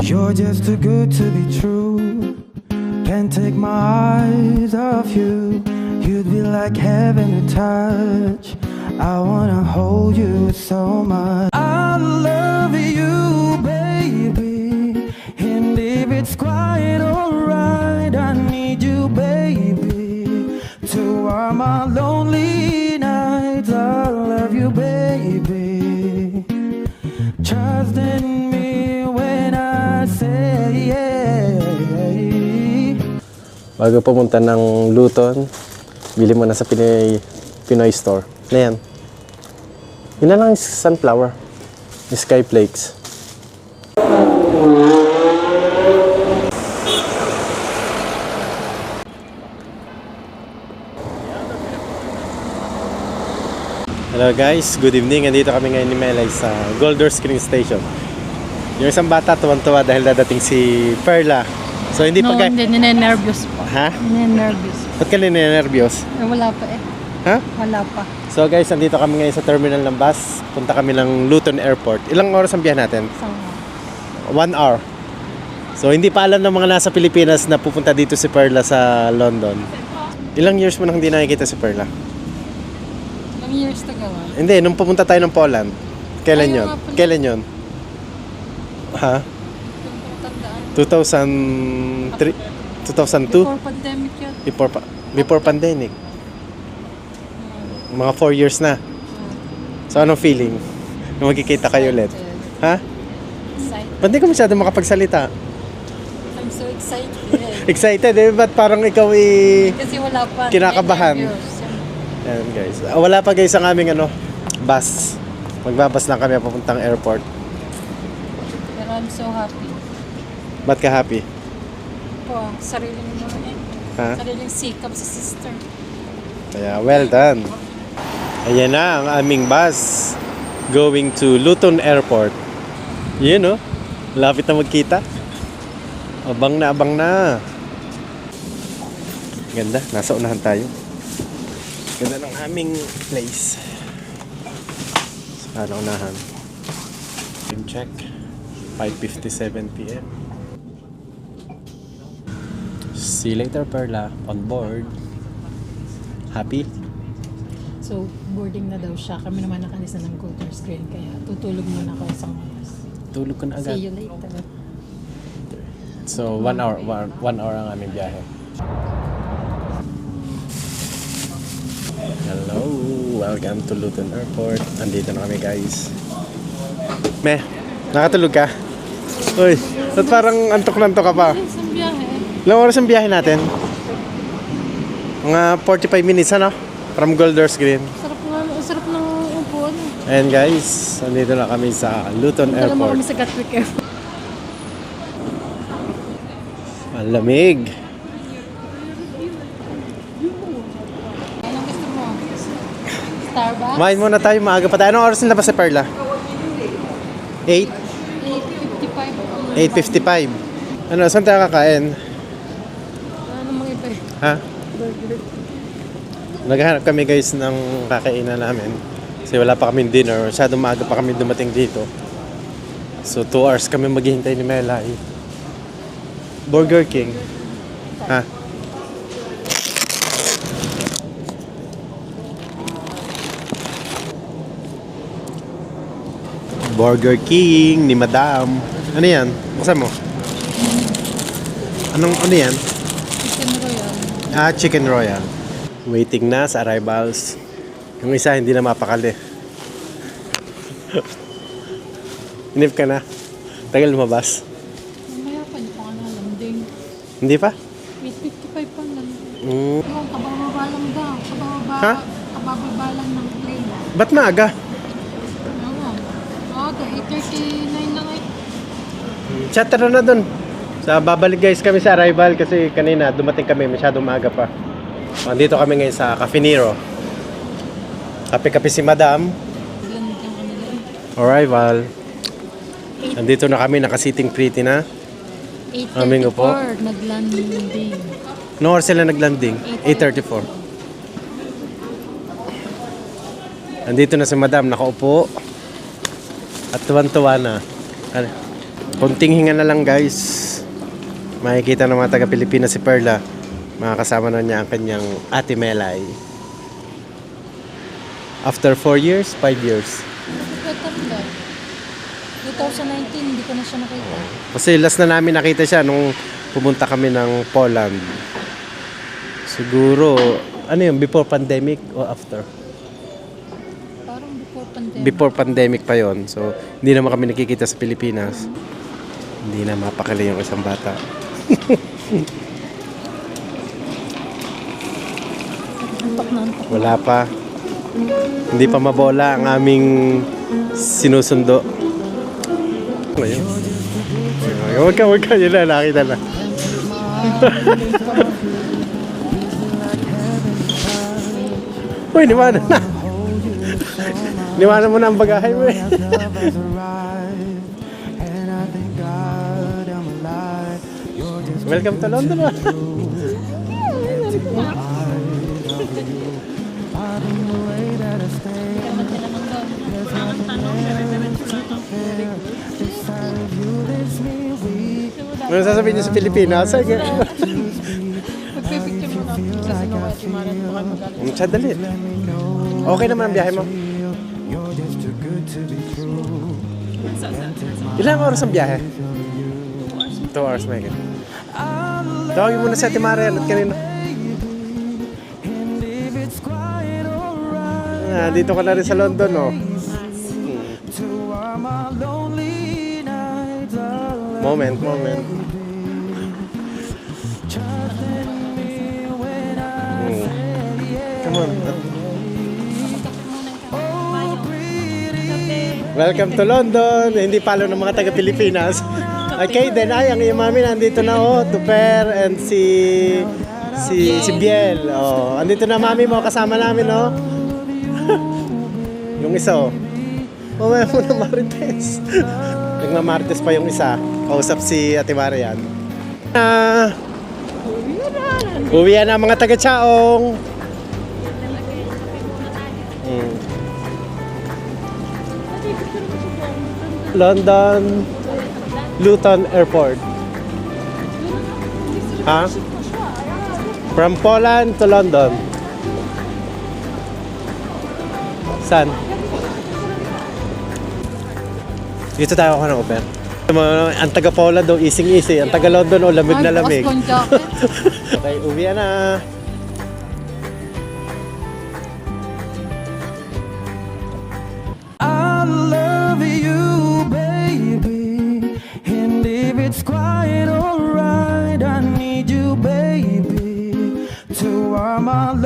You're just too good to be true. Can't take my eyes off you. You'd be like heaven to touch. I wanna hold you so much. I love you, baby. And if it's quite alright, I need you, baby, to warm my lonely nights. I love you, baby. Trust in me when I say yeah. Bago pumunta ng Luton, bili mo na sa Pinoy store. Na yan. Yun na lang yung sunflower. Yung sky flakes. Hello guys, good evening. Andito kami ngayon ni Melay sa Goldor Screen Station. Yung isang bata tuwan-tuwa dahil dadating si Perla. So hindi pa hindi, ninenervyos po. Ha? Ninenervyos. Ba't ka ninenervyos? Wala pa eh. Ha? Wala pa. So guys, andito kami ngayon sa terminal ng bus. Punta kami ng Luton Airport. Ilang oras ang biyahe natin? Isang 1 hour. So hindi pa alam ng mga nasa Pilipinas na pupunta dito si Perla sa London. Ilang years mo nang hindi nakikita si Perla? ilang years to go. Hindi, nung pumunta tayo ng Poland. Kailan yun? Kailan yun? Ha? 2003? 2002? Before pandemic yun. Before pandemic. Mga 4 years na. So anong feeling? Nung magkikita kayo ulit? Ha? Excited. Ba't di ka masyado makapagsalita? I'm so excited. Excited eh? Ba't parang ikaw Kasi wala pa. Kinakabahan. Ninenervyos. Ayan guys. Wala pa guys ang aming bus. Magbabas lang kami papuntang airport. Pero I'm so happy. Ba't ka happy? Po, sariling mo eh. Ha? Sariling sikap sa sister. Kaya well done. Ayan na ang aming bus going to Luton Airport. Yun no? Lapit na magkita. Abang na, abang na. Ganda, nasa unahan tayo. Ganda ng aming place. Sa unahan. Time check. 5:57 p.m. See you later, Perla. On board. Happy? So, boarding na daw siya. Kami naman nakalisa ng Goldor Screen. Kaya tutulog muna ako isang oras. Tulog ka na agad. See you later. So, 1 hour. 1 hour ang aming biyahe. Hello! Welcome to Luton Airport. Andito na kami, guys. Meh, nakatulog ka? Uy, ba't parang antok na antok ka pa? Isang biyahe. Ilang oras ang biyahe natin? Mga 45 minutes, ano? From Golders Green. Sarap ng upuan. Ayan, guys. Andito na kami sa Luton Alam mo kami Airport. sa Gatwick Airport. Ang lamig. Anong gusto mo? Starbucks? Kumain muna tayo, maaga pa tayo. Anong oras na labas si Perla? 8? 8:55. 8:55. Ano, saan tayo kakain? Ano mga iba eh? Ha? Burger. Naghahanap kami guys ng kakainan namin. Kasi wala pa kaming dinner. Masyadong maaga pa kami dumating dito. So 2 hours kami maghihintay ni Melay. Burger King. Ha? Burger King ni Madam. Ano yan? Buksan mo. Ano yan? Chicken Royal. Ah, Chicken Royal. Waiting na sa arrivals. Yung isa hindi na mapakali. Inip ka na. Tagal lumabas. Mamaya pa, hindi pa ka nalanding. Hindi pa? 8:55 pa landing. Mm. Yung kabababa lang daw. Ha? Kabababa lang ng plane. Ba't maaga? Ano nga? Aga, 8:39 lang eh. Chatter na dun. Sa babalik guys kami sa arrival kasi kanina dumating kami masyadong maaga pa. Andito kami ngayon sa Cafe Nero. Kape-kape si Madam. Landing yung kanila eh. Arrival. Andito na kami, nakasiting pretty na. 8:34 naglanding. No oras sila naglanding? 8:34. Andito na si Madam, nakaupo. At tuwan-tuwa na. Ano? Konting hinga na lang guys. Makikita ng mga taga-Pilipinas si Perla. Makakasama na niya ang kanyang Ate Melay. After 4 years, 5 years. Better na. 2019, hindi ko na siya nakita. Kasi last na namin nakita siya nung pumunta kami ng Poland. Siguro, ano yun, before pandemic o after? Parang before pandemic. Before pandemic pa yon. So, hindi naman kami nakikita sa Pilipinas. Hindi na mapakali yung isang bata. Antok na antok. Wala pa. Hindi pa mabola ang aming sinusundo. Ayun. Huwag ka. Yun na, nakita na. Uy, niwanan na. Niwanan mo na ang bagahay mo eh. Welcome to London. Ano sasabihin niyo sa Pilipinas? Magpipicture mo na. Kasi nung Ate Mara, baka magaling. Sadali. Okay naman ang biyahe mo. Ilang oras ang biyahe? 2 hours, Megan. Tawagin mo na si Ate Mara at kanina. Dito ka na rin sa London, no? Moment. Come on. Welcome to London. Hindi palo ng mga taga-Pilipinas. Okay, then ang iyong mami nandito na Tuper and si Biel. Andito na mami mo kasama namin, Yung isa, mamaya mo na Marites. Nagmamarites pa yung isa. Kausap si Ate Marian. Uwi na mga taga-Chaong. London Luton Airport. Ha? From Poland to London. Saan? Dito tayo ako ng Uber. Ang taga Poland daw easy. Ang taga London lamig na lamig. Okay, uwi na. I love you, baby. And if it's quite alright, I need you, baby, to warm my